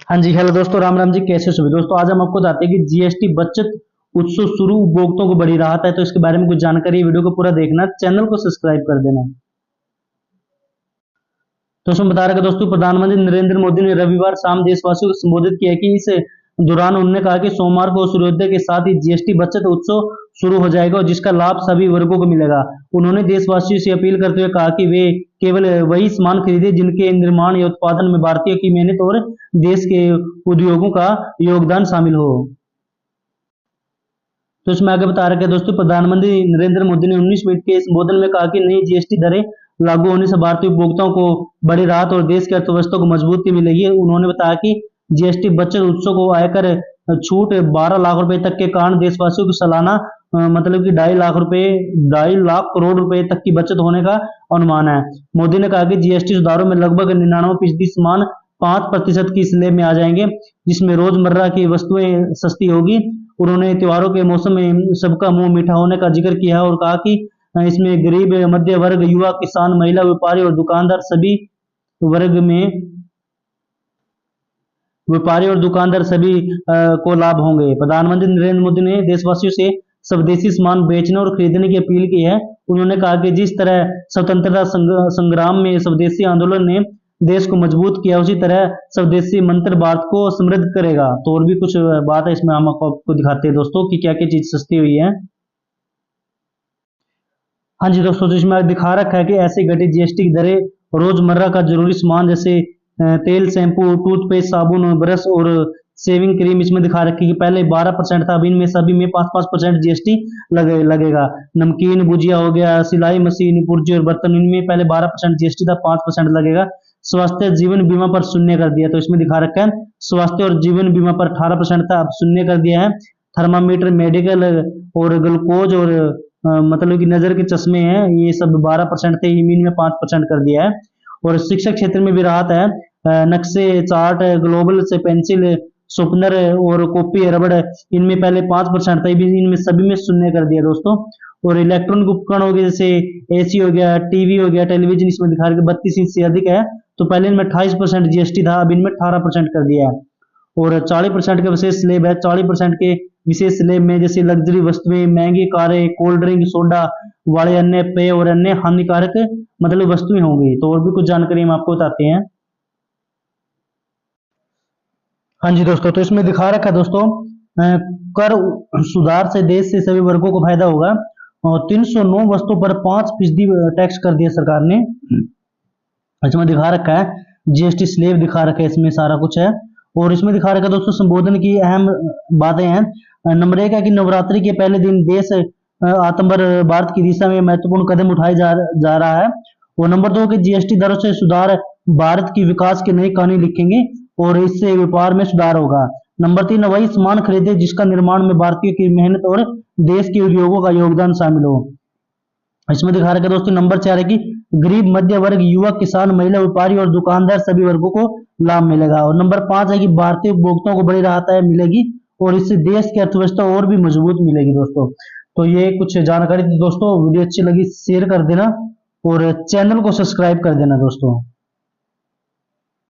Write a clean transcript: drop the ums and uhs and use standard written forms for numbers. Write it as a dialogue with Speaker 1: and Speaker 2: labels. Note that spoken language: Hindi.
Speaker 1: हाँ जी, हेलो दोस्तों, राम राम जी। कैसे सभी दोस्तों, आज हम आपको बताते हैं कि जीएसटी बचत उत्सव शुरू, उपभोक्ताओं को बड़ी राहत है। तो इसके बारे में कुछ जानकारी, वीडियो को पूरा देखना, चैनल को सब्सक्राइब कर देना। तो उसमें बता रहे दोस्तों, प्रधानमंत्री नरेंद्र मोदी ने रविवार शाम देशवासियों को संबोधित किया कि इस दौरान उन्होंने कहा कि सोमवार को सूर्योदय के साथ ही जीएसटी बचत उत्सव शुरू हो जाएगा और जिसका लाभ सभी वर्गों को मिलेगा। उन्होंने देशवासियों से अपील करते हुए कहा कि वे केवल वही सामान खरीदे जिनके निर्माण या उत्पादन में भारतीयों की मेहनत और देश के उद्योगों का योगदान शामिल हो। तो इसमें आगे बता रखे दोस्तों, प्रधानमंत्री नरेंद्र मोदी ने 19 मिनट के संबोधन में कहा कि नई जीएसटी दरें लागू होने से भारतीय उपभोक्ताओं को बड़ी राहत और देश की अर्थव्यवस्था को मजबूती मिलेगी। उन्होंने बताया कि जीएसटी बचत उत्सव को आयकर छूट 12 लाख रुपए तक के कारण देशवासियों को सालाना मतलब कि 2.5 लाख करोड़ रुपए तक की बचत होने का अनुमान है। मोदी ने कहा कि जीएसटी सुधारों में लगभग 99% सामान 5% की स्लैब में आ जाएंगे, जिसमें रोजमर्रा की वस्तुएं सस्ती होगी। उन्होंने त्योहारों के मौसम में सबका मुंह मीठा होने का जिक्र किया और कहा कि इसमें गरीब, मध्य वर्ग, युवा, किसान, महिला, व्यापारी और दुकानदार सभी वर्ग में व्यापारी और दुकानदार सभी को लाभ होंगे। प्रधानमंत्री नरेंद्र मोदी ने देशवासियों से स्वदेशी सामान बेचने और खरीदने की अपील की है। उन्होंने कहा कि जिस तरह स्वतंत्रता संग्राम में स्वदेशी आंदोलन ने देश को मजबूत किया, उसी तरह स्वदेशी मंत्र भारत को समृद्ध करेगा। तो और भी कुछ बात है इसमें, हम आपको दिखाते हैं दोस्तों कि क्या क्या चीज सस्ती हुई है। हाँ जी दोस्तों, तो इसमें दिखा रखा है कि ऐसे घटी जीएसटी की दरें रोजमर्रा का जरूरी सामान जैसे तेल, शैम्पू, टूथपेस्ट, साबुन, ब्रश और शेविंग क्रीम इसमें दिखा रखी है कि पहले 12% था, अब इनमें सभी में 5-5% जीएसटी लगेगा। नमकीन, भुजिया हो गया, सिलाई मशीन, पुर्जे और बर्तन, इनमें पहले 12% जीएसटी था, 5% लगेगा। स्वास्थ्य जीवन बीमा पर शून्य कर दिया, तो इसमें दिखा रखा है स्वास्थ्य और जीवन बीमा पर 18% था, अब शून्य कर दिया है। थर्मामीटर, मेडिकल और ग्लूकोज और मतलब कि नजर के चश्मे हैं, ये सब 12% थे, इमिन में 5% कर दिया है। और शिक्षा क्षेत्र में भी राहत है। नक्शे, चार्ट, ग्लोबल से पेंसिल, शोपनर और कॉपी, रबड़, इनमें पहले 5% था, इनमें सभी में शून्य कर दिया दोस्तों। और इलेक्ट्रॉनिक उपकरण हो गए जैसे एसी हो गया, टीवी हो गया, टेलीविजन, इसमें दिखा रहे 32 इंच से अधिक है, तो पहले इनमें 28% जीएसटी था, अब इनमें 18% कर दिया है। और 40% का विशेष स्लैब है। 40% के विशेष स्लैब में जैसे लग्जरी वस्तुएं, महंगी कारें, कोल्ड ड्रिंक, सोडा वाले अन्य पेय और अन्य हानिकारक मतलब वस्तुएं होंगी। तो और भी कुछ जानकारी हम आपको बताते हैं। हाँ जी दोस्तों, तो इसमें दिखा रखा है दोस्तों, कर सुधार से देश से सभी वर्गों को फायदा होगा। और 309 वस्तुओं पर 5% टैक्स कर दिया सरकार ने। इसमें दिखा रखा है जीएसटी स्लेब दिखा रखा है, इसमें सारा कुछ है। और इसमें दिखा रखा है दोस्तों, संबोधन की अहम बातें हैं। नंबर 1 है कि नवरात्रि के पहले दिन देश आत्मनिर्भर भारत की दिशा में महत्वपूर्ण कदम उठाए जा रहा है। और नंबर 2 कि जीएसटी दरों से सुधार भारत की विकास की नई कहानी लिखेंगे और इससे व्यापार में सुधार होगा। नंबर 3 वही सामान खरीदे जिसका निर्माण में भारतीय की मेहनत और देश के उद्योगों का योगदान शामिल हो। इसमें दिखा रखा है दोस्तों, नंबर 4 है कि गरीब, मध्य वर्ग, युवा, किसान, महिला, व्यापारी और दुकानदार सभी वर्गों को लाभ मिलेगा। और नंबर 5 है कि भारतीय उपभोक्ताओं को बड़ी राहत मिलेगी और इससे देश की अर्थव्यवस्था और भी मजबूत मिलेगी दोस्तों। तो ये कुछ जानकारी थी दोस्तों, वीडियो अच्छी लगी शेयर कर देना और चैनल को सब्सक्राइब कर देना दोस्तों।